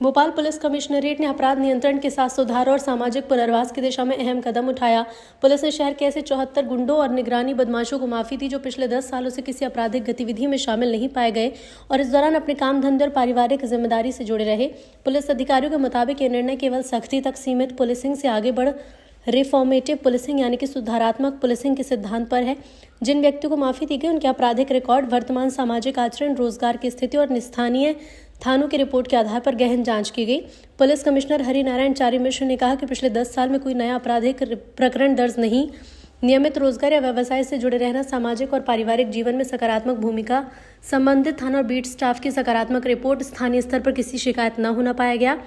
Bhopal police commissionerate ने अपराध नियंत्रण के साथ सुधार और सामाजिक पुनर्वास की दिशा में अहम कदम उठाया। पुलिस ने शहर के ऐसे 74 गुंडों और निगरानी बदमाशों को माफी दी जो पिछले 10 सालों से किसी आपराधिक गतिविधि में शामिल नहीं पाए गए और इस दौरान अपने काम धंधे और पारिवारिक जिम्मेदारी से जुड़े रहे। पुलिस अधिकारियों के मुताबिक ये निर्णय केवल सख्ती तक सीमित पुलिसिंग से आगे बढ़ रिफॉर्मेटिव पुलिसिंग यानी कि सुधारात्मक पुलिसिंग के सिद्धांत पर है। जिन व्यक्तियों को माफी दी गई उनके आपराधिक रिकॉर्ड, वर्तमान सामाजिक आचरण, रोजगार की स्थिति और स्थानीय थानों की रिपोर्ट के आधार पर गहन जांच की गई। पुलिस कमिश्नर हरिनारायण चारी मिश्र ने कहा कि पिछले 10 साल में कोई नया आपराधिक प्रकरण दर्ज नहीं। नियमित रोजगार या व्यवसाय से जुड़े रहना, सामाजिक और पारिवारिक जीवन में सकारात्मक भूमिका, संबंधित थाना और बीट स्टाफ की सकारात्मक रिपोर्ट, स्थानीय स्तर पर किसी शिकायत न होना पाया गया।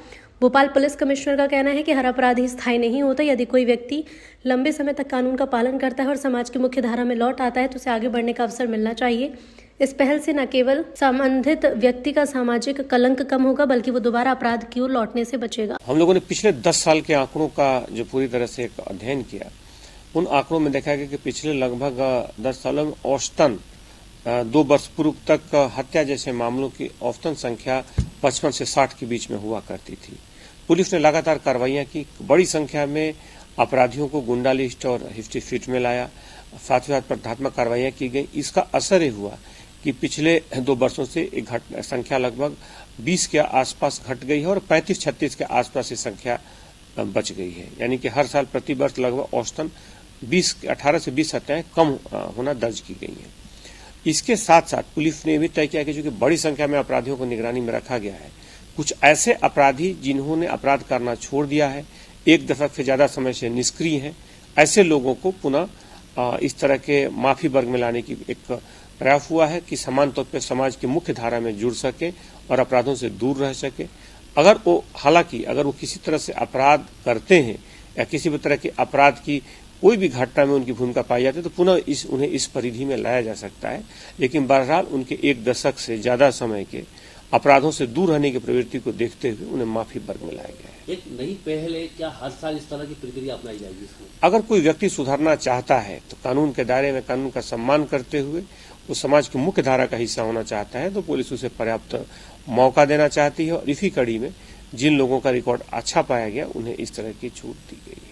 भोपाल पुलिस कमिश्नर का कहना है कि हर अपराधी स्थायी नहीं होता। यदि कोई व्यक्ति लंबे समय तक कानून का पालन करता है और समाज की मुख्य धारा में लौट आता है तो उसे आगे बढ़ने का अवसर मिलना चाहिए। इस पहल से न केवल संबंधित व्यक्ति का सामाजिक कलंक कम होगा बल्कि वो दोबारा अपराध की ओर लौटने से बचेगा। हम लोगों ने पिछले 10 साल के आंकड़ों का जो पूरी तरह से एक अध्ययन किया, उन आंकड़ों में देखा गया कि पिछले लगभग 10 सालों में औसतन 2 वर्ष पूर्व तक हत्या जैसे मामलों की औसतन संख्या 55 से 60 के बीच में हुआ करती थी। पुलिस ने लगातार कार्रवाइयां की, बड़ी संख्या में अपराधियों को गुंडा लिस्ट और हिस्ट्री शीट में लाया, साथ ही साथ प्रतिहतात्मक कार्रवाइयां की गई। इसका असर ये हुआ कि पिछले 2 वर्षों से एक संख्या लगभग 20 के आसपास घट गई है और 35-36 के आसपास ये संख्या बच गई है। यानी कि हर साल प्रति वर्ष लगभग औसतन 18 से 20 हत्याएं कम होना दर्ज की गई हैं। इसके साथ साथ पुलिस ने भी तय किया कि चूंकि बड़ी संख्या में अपराधियों को निगरानी में रखा गया है, कुछ ऐसे अपराधी जिन्होंने अपराध करना छोड़ दिया है, 1 दशक से ज्यादा समय से निष्क्रिय हैं, ऐसे लोगों को पुनः इस तरह के माफी वर्ग में लाने की एक प्रयास हुआ है कि समान तौर पर समाज की मुख्य धारा में जुड़ सके और अपराधों से दूर रह सके। हालांकि अगर वो किसी तरह से अपराध करते हैं या किसी भी तरह के अपराध की कोई भी घटना में उनकी भूमिका पाई जाती है तो पुनः उन्हें इस परिधि में लाया जा सकता है। लेकिन बहरहाल उनके 1 दशक से ज्यादा समय के अपराधों से दूर रहने की प्रवृत्ति को देखते हुए उन्हें माफी वर्ग में लाया गया है। एक नई पहल है, क्या हर साल इस तरह की प्रक्रिया अपनाई जाएगी इसमें? अगर कोई व्यक्ति सुधरना चाहता है तो कानून के दायरे में कानून का सम्मान करते हुए वो समाज की मुख्य धारा का हिस्सा होना चाहता है तो पुलिस उसे पर्याप्त मौका देना चाहती है और इसी कड़ी में जिन लोगों का रिकॉर्ड अच्छा पाया गया उन्हें इस तरह की छूट दी गई है।